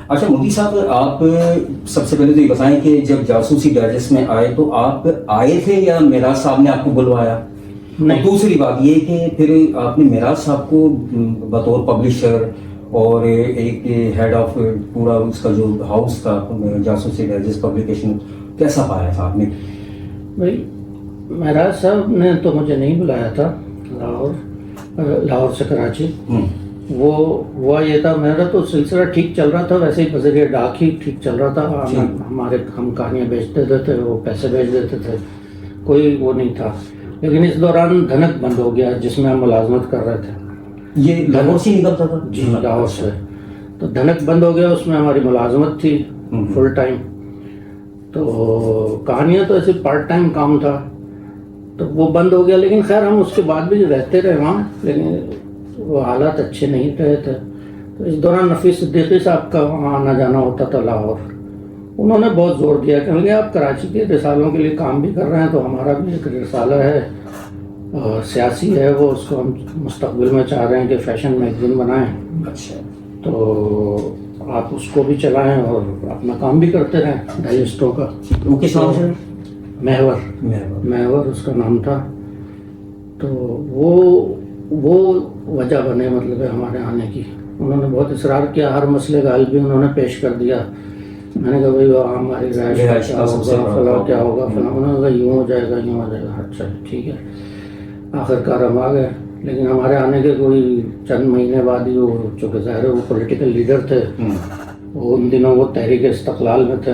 अच्छा मोदी साहब, आप सबसे पहले तो ये बताएं कि जब जासूसी डाइजेस्ट में आए तो आप आए थे या मेराज साहब ने आपको बुलवाया? नहीं। और दूसरी बात ये कि फिर आपने मेराज साहब को बतौर पब्लिशर और एक हेड ऑफ पूरा उसका जो हाउस था जासूसी डाइजेस्ट पब्लिकेशन, कैसा पाया था आपने? भाई महराज साहब ने तो मुझे नहीं बुलाया था लाहौर से कराची। वो हुआ ये था, मेरा तो सिलसिला ठीक चल रहा था, वैसे ही बजरिया डाक ही ठीक चल रहा था। हम कहानियाँ बेच देते थे, वो पैसे भेज देते थे, कोई वो नहीं था। लेकिन इस दौरान धनक बंद हो गया जिसमें हम मुलाजमत कर रहे थे। ये लाहौर से निकलता था? जी लाहौर से। तो धनक बंद हो गया, उसमें हमारी मुलाजमत थी फुल टाइम। तो कहानियाँ तो ऐसे पार्ट टाइम काम था, तो वो बंद हो गया। लेकिन खैर हम उसके बाद भी रहते रहे वहाँ, लेकिन वो हालात अच्छे नहीं रहे थे। तो इस दौरान नफीस सिद्दीकी साहब का वहाँ आना जाना होता था लाहौर। उन्होंने बहुत जोर दिया कि आप कराची के रिसालों के लिए काम भी कर रहे हैं, तो हमारा भी एक रिसाला है सियासी है, वो उसको हम मुस्तकबिल में चाह रहे हैं कि फैशन मैगजीन बनाएं। अच्छा। तो आप उसको भी चलाएं और अपना काम भी करते रहें डाइजेस्टों का। वो किस नाम से? महवर उसका नाम था। तो वो वजह बने मतलब है हमारे आने की। उन्होंने बहुत इसरार किया, हर मसले का हल भी उन्होंने पेश कर दिया। मैंने कहा भाई वहाँ हमारी रिहाइश क्या होगा, फला क्या होगा, फला। उन्होंने कहा यूँ हो जाएगा, यूँ हो जाएगा। अच्छा ठीक है, आखिरकार हम आ गए। लेकिन हमारे आने के कोई चंद महीने बाद ही वो, चूँकि ज़ाहिर है वो पॉलिटिकल लीडर थे, वो उन दिनों वो तहरीक इस्तक़लाल में थे,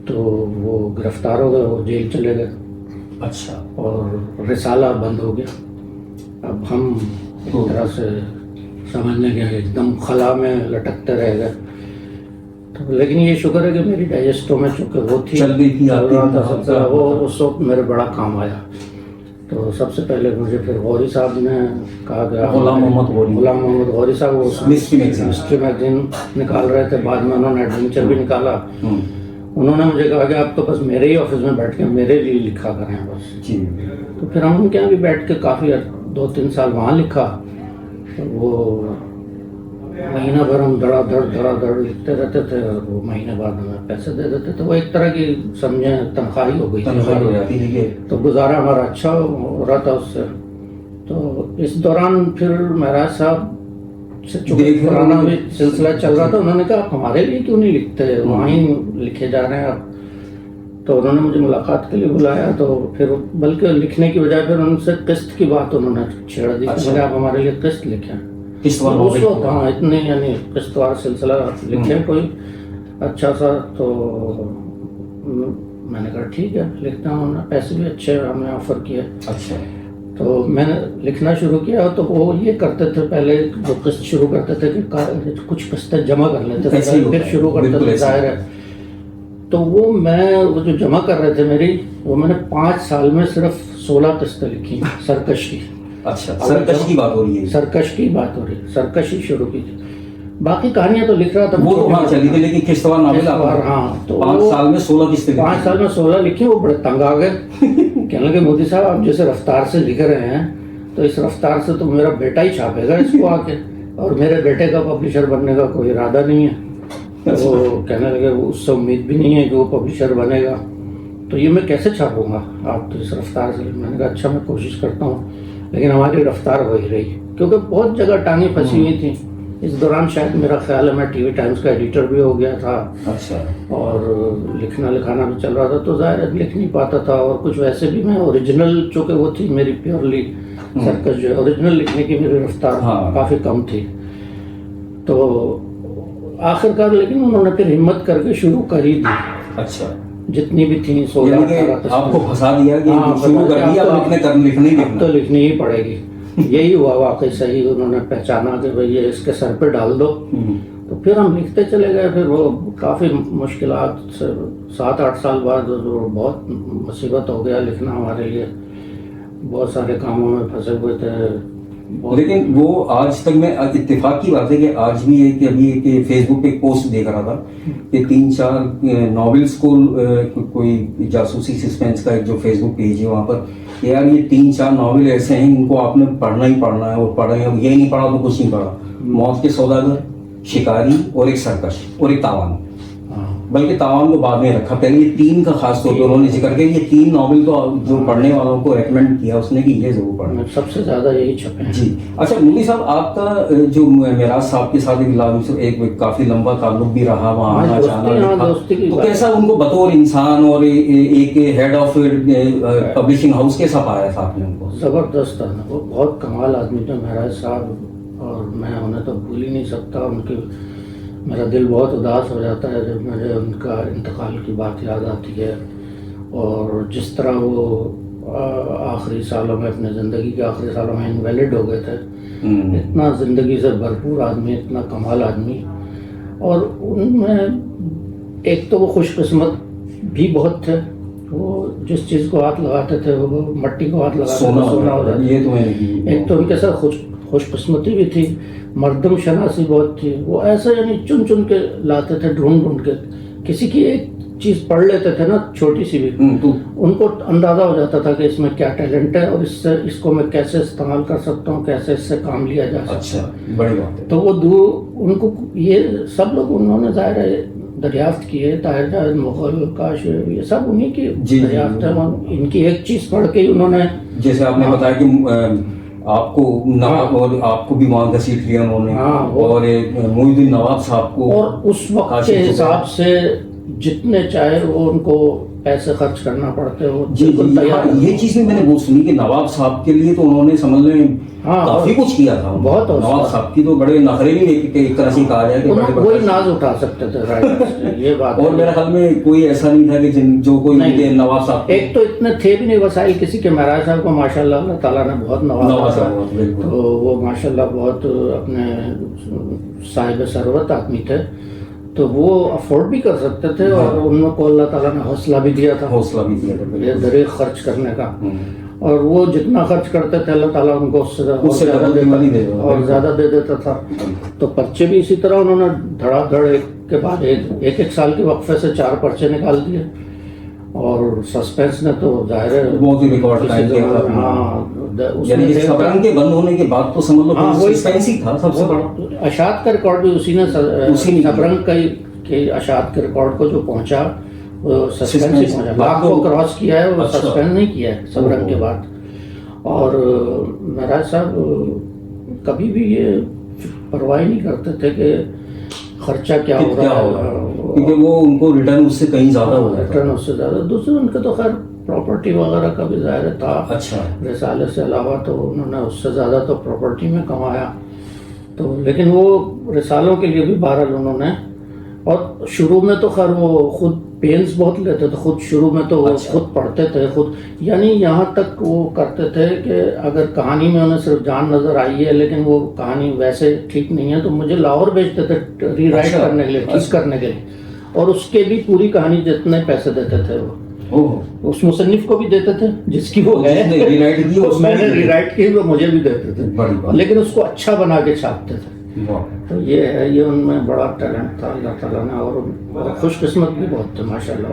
तो वो गिरफ्तार हो गए, वो जेल चले गए। अच्छा। और रिसाला बंद हो गया। अब हम एक तरह से समझने के एकदम खला में लटकते रह गए। तो लेकिन ये शुक्र है कि मेरी डाइजेस्टो में चूँकि वो थी, चल रही थी, वो उस वक्त मेरे बड़ा काम आया। तो सबसे पहले मुझे फिर गौरी साहब ने कहा गया, गुलाम मोहम्मद गौरी साहब वो मिस्ट्री मैगजीन निकाल रहे थे, बाद में उन्होंने एडवेंचर भी निकाला। उन्होंने मुझे कहा कि आप तो बस मेरे ही ऑफिस में बैठ के मेरे लिए लिखा करें बस। जी। तो फिर हम उनके यहाँ भी बैठ के काफ़ी 2-3 साल वहाँ लिखा। तो वो महीना भर हम धड़ाधड़ लिखते रहते थे, और वो महीने बाद हमें पैसे दे देते थे। वो एक तरह की समझे तनख्वाही हो गई थी, तो गुजारा हमारा अच्छा हो रहा था उससे। तो इस दौरान फिर महराज साहब से पुराना भी सिलसिला चल रहा था। उन्होंने कहा आप हमारे लिए क्यों नहीं लिखते, वहाँ ही लिखे जा रहे हैं आप। तो उन्होंने मुझे मुलाकात के लिए बुलाया। तो फिर बल्कि लिखने की बजाय फिर उनसे किस्त की बात उन्होंने छेड़ दी। अच्छा। आप हमारे लिए किस्त लिखें, उस वक्त हाँ इतने यानी किस्तवार सिलसिला लिखें कोई अच्छा सा। तो मैंने कहा ठीक है लिखता हूँ। उन्होंने पैसे भी अच्छे हमें ऑफर किए। अच्छा। तो मैंने लिखना शुरू किया। तो वो ये करते थे, पहले जो किस्त शुरू करते थे कि कुछ किस्तें जमा कर लेते थे, फिर शुरू करते थे, जाहिर है। तो वो जो जमा कर रहे थे मेरी, वो मैंने 5 साल में सिर्फ 16 किस्तें लिखी सरकश की। अच्छा, सरकश की बात हो रही है? सरकश की बात हो रही है, सरकश ही शुरू की थी। बाकी कहानियां तो लिख रहा था वो तो हाँ चली थी, लेकिन किस्तवार नावल हाँ। तो 5 साल में 16 किस्तें, 5 साल में 16 लिखी। वो बड़े तंग आ गए, कहने लगे मोदी साहब आप जैसे रफ्तार से लिख रहे हैं, तो इस रफ्तार से तो मेरा बेटा ही छापेगा इसको आके, और मेरे बेटे का पब्लिशर बनने का कोई इरादा नहीं है। तो कहने लगे उससे उम्मीद भी नहीं है कि वो पब्लिशर बनेगा, तो ये मैं कैसे छापूंगा, आप तो इस रफ्तार से। मैंने कहा अच्छा मैं कोशिश करता हूँ। लेकिन हमारी रफ्तार वही रही, क्योंकि बहुत जगह टांगें फंसी हुई थी। इस दौरान शायद मेरा ख्याल है मैं टीवी टाइम्स का एडिटर भी हो गया था। अच्छा। और लिखना लिखाना भी चल रहा था, तो ज़ाहिर है लिख नहीं पाता था। और कुछ वैसे भी मैं ओरिजिनल, चूँकि वो थी मेरी प्योरली सर्कस जो है, ओरिजिनल लिखने की मेरी रफ्तार काफ़ी कम थी। तो आखिरकार लेकिन उन्होंने फिर हिम्मत करके शुरू कर ही दी। अच्छा। जितनी भी थी 16 आपको फंसा दिया कि शुरू कर दिया, अब तो लिखनी ही पड़ेगी। यही हुआ वाकई सही। उन्होंने पहचाना कि भाई ये इसके सर पे डाल दो। तो फिर हम लिखते चले गए। फिर वो काफ़ी मुश्किलात से 7-8 साल बाद बहुत मुसीबत हो गया लिखना हमारे लिए। बहुत सारे कामों में फंसे हुए थे। लेकिन वो आज तक मैं इत्तेफाक की बात है कि आज भी है कि अभी एक फेसबुक पे एक पोस्ट देख रहा था कि 3-4 नॉवेल्स को कोई जासूसी सस्पेंस का एक जो फेसबुक पेज है वहाँ पर, यार ये 3-4 नॉवेल ऐसे हैं इनको आपने पढ़ना ही पढ़ना है, और पढ़े ये नहीं पढ़ा तो कुछ नहीं पढ़ा। मौत के सौदागर, शिकारी और एक सरकश और एक तावान। हाँ। बल्कि तावान को बाद में रखा, पहले ये 3 का खास तौर पर उन्होंने जिक्र किया। ये 3 नॉवेल तो जो पढ़ने वालों को रेकमेंड किया उसने कि ये जरूर पढ़ना। सबसे ज्यादा यही छपे हैं। जी अच्छा, मुल्ली साहब आपका जो मेराज साहब के साथ एक काफी लंबा ताल्लुक भी रहा, वहाँ आना जाना, तो कैसा उनको बतौर इंसान और एक हेड ऑफ पब्लिशिंग हाउस कैसा पाया था आपने उनको? जबरदस्त था, वो बहुत कमाल आदमी थे मेराज साहब, और मैं उन्हें तो भूल ही नहीं सकता। उनके मेरा दिल बहुत उदास हो जाता है जब मुझे उनका इंतकाल की बात याद आती है। और जिस तरह वो आखिरी सालों में, अपने ज़िंदगी के आखिरी सालों में इनवैलिड हो गए थे, इतना ज़िंदगी से भरपूर आदमी, इतना कमाल आदमी। और उनमें एक तो वो खुशकिस्मत भी बहुत थे, वो जिस चीज़ को हाथ लगाते थे वो मट्टी को हाथ लगाते थे, सोना हो जाता। ये तो एक तो उनके साथ खुशकिस्मती भी थी, मर्दम शनासी बहुत थी। वो ऐसा यानी चुन चुन के लाते थे, ढूंढ ढूंढ के। किसी की एक चीज़ पढ़ लेते थे ना, छोटी सी भी, तो उनको अंदाज़ा हो जाता था कि इसमें क्या टैलेंट है और इसको मैं कैसे इस्तेमाल कर सकता हूँ, कैसे इससे काम लिया जा सकता है। अच्छा, बड़ी बात है। तो वो उनको ये सब लोग उन्होंने ज़ाहिर है दरियाफ्त किए, ताहिर जावेद मुगल, काश, ये सब उन्हीं की दरियाफ्त है। इनकी एक चीज़ पढ़ के ही उन्होंने, जैसे आपने बताया कि आपको नवाब और आपको भी वहाँ घसीट लिया उन्होंने, और मोहिउद्दीन नवाब साहब को, और उस वक्त के हिसाब से जितने चाहे वो उनको पैसे खर्च करना पड़ते हो। जी ये चीज भी मैंने बहुत सुनी कि नवाब साहब के लिए तो उन्होंने समझ लें काफी कुछ किया था। बहुत नवाब साहब की तो बड़े नखरे भी एक तरह से कहा जाए कि कोई नाज उठा सकते थे, राइट। ये बात और मेरे ख्याल में कोई ऐसा नहीं था कि जो कोई नवाब साहब, एक तो इतने थे भी नहीं वसाइल किसी के। मेराज साहब को माशाल्लाह अल्लाह ताला ने बहुत नवाजा, तो वो माशाल्लाह बहुत अपने साहिब सरवत आदमी थे, तो वो अफोर्ड भी कर सकते थे। और उनको अल्लाह ताला ने हौसला भी दिया था, ये दरेक खर्च करने का। और वो जितना खर्च करते थे अल्लाह ताला उनको उससे ज़्यादा दे देता था। तो पर्चे भी इसी तरह उन्होंने धड़ाधड़ एक के बाद एक साल के वक्फे से 4 पर्चे निकाल दिए। और सस्पेंस ने तो जाहिर है बहुत ही रिकॉर्ड टाइम किया। हाँ, यानी सबरंग के बंद होने के बाद तो समझ लो सस्पेंस ही था सबसे बड़ा। अशात का रिकॉर्ड भी उसी ने सबरंग के अशात के रिकॉर्ड को जो पहुंचा, वो सस्पेंस ही पहुंचा। लाख को क्रॉस किया है, वो सस्पेंस नहीं किया है सबरंग के बाद। और मेराज साहब कभी भी ये परवाह नहीं करते थे कि खर्चा क्या हो रहा है, क्योंकि वो उनको रिटर्न उससे कहीं ज्यादा हो रहा है। रिटर्न उससे ज्यादा। दूसरे उनके तो खैर प्रॉपर्टी वगैरह का भी ज़ाहिर था। अच्छा, रिसाले से अलावा तो उन्होंने उससे ज़्यादा तो प्रॉपर्टी में कमाया। तो लेकिन वो रिसालों के लिए भी बहरहाल उन्होंने, और शुरू में तो खैर वो खुद पेन्स बहुत लेते थे, खुद शुरू में तो वो खुद पढ़ते थे खुद, यानी यहाँ तक वो करते थे कि अगर कहानी में उन्हें सिर्फ जान नज़र आई है लेकिन वो कहानी वैसे ठीक नहीं है, तो मुझे लाहौर भेजते थे रीराइट करने के लिए, ठीक करने के लिए। और उसके भी पूरी कहानी जितने पैसे देते थे वो उस मुसन्निफ को भी देते थे जिसकी वो गए, मैंने रीराइट की, वो मुझे भी देते थे, लेकिन उसको अच्छा बना के छापते थे। तो ये है, ये उनमें बड़ा टैलेंट था अल्लाह ताला ने, और खुशकिस्मत भी बहुत थे माशाल्लाह।